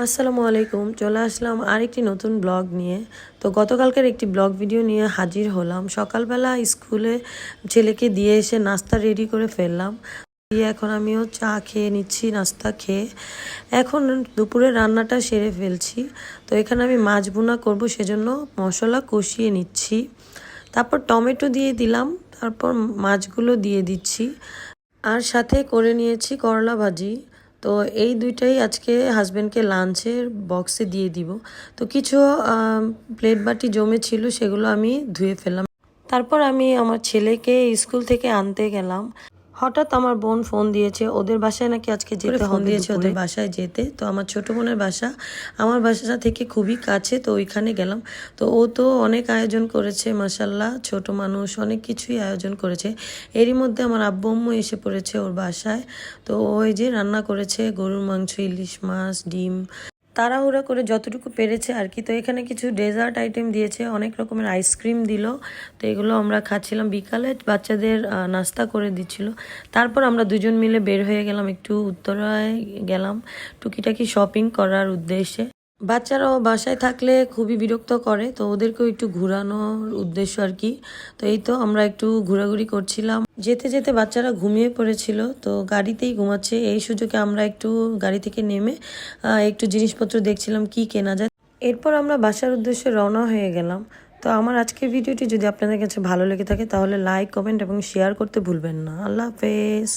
আসসালামু আলাইকুম। চলে আসলাম আরেকটি নতুন ব্লগ নিয়ে। তো গতকালকের একটি ব্লগ ভিডিও নিয়ে হাজির হলাম। সকালবেলা স্কুলে ছেলেকে দিয়ে এসে নাস্তা রেডি করে ফেললাম। দিয়ে এখন আমিও চা খেয়ে নিচ্ছি, নাস্তা খেয়ে। এখন দুপুরে রান্নাটা সেরে ফেলছি। তো এখানে আমি মাছ ভুনা করব, সেজন্য মশলা কষিয়ে নিচ্ছি। তারপর টমেটো দিয়ে দিলাম, তারপর মাছগুলো দিয়ে দিচ্ছি। আর সাথে করে নিয়েছি করলা ভাজি। তো এই দুইটাই আজকে হাজব্যান্ডকে লাঞ্চের বক্সে দিয়ে দিব। তো কিছু প্লেট বাটি জমেছিল, সেগুলো আমি ধুয়ে ফেললাম। তারপর আমি আমার ছেলেকে স্কুল থেকে আনতে গেলাম। হঠাৎ আমার বোন ফোন দিয়েছে, ওদের বাসায় নাকি আজকে যেতে ফোন দিয়েছে ওদের বাসায় যেতে। তো আমার ছোট বোনের বাসা আমার বাসা থেকে খুবই কাছে, তো ওইখানে গেলাম। তো ও তো অনেক আয়োজন করেছে, মাসাল্লাহ, ছোট মানুষ অনেক কিছুই আয়োজন করেছে। এরই মধ্যে আমার আব্বু আম্মু এসে পড়েছে ওর বাসায়। তো ওই যে রান্না করেছে গরুর মাংস, ইলিশ মাছ, ডিম, তাড়াহুড়া করে যতটুকু পেরেছে আর কি। তো এখানে কিছু ডেজার্ট আইটেম দিয়েছে, অনেক রকমের আইসক্রিম দিল। তো এগুলো আমরা খাচ্ছিলাম, বিকালে বাচ্চাদের নাস্তা করে দিচ্ছিল। তারপর আমরা দুজন মিলে বের হয়ে গেলাম, একটু উত্তরায় গেলাম টুকিটাকি শপিং করার উদ্দেশ্যে। বাচ্চারাও বাসায় থাকলে খুবই বিরক্ত করে, তো ওদেরকেও একটু ঘোরানোর উদ্দেশ্য আর কি। তো এই তো আমরা একটু ঘোরাঘুরি করছিলাম। যেতে যেতে বাচ্চারা ঘুমিয়ে পড়েছিল, তো গাড়িতেই ঘুমাচ্ছে। এই সুযোগে আমরা একটু গাড়ি থেকে নেমে একটু জিনিসপত্র দেখছিলাম কি কেনা যায়। এরপর আমরা বাসার উদ্দেশ্যে রওনা হয়ে গেলাম। তো আমার আজকের ভিডিওটি যদি আপনাদের কাছে ভালো লেগে থাকে তাহলে লাইক, কমেন্ট এবং শেয়ার করতে ভুলবেন না। আল্লাহ হাফেজ।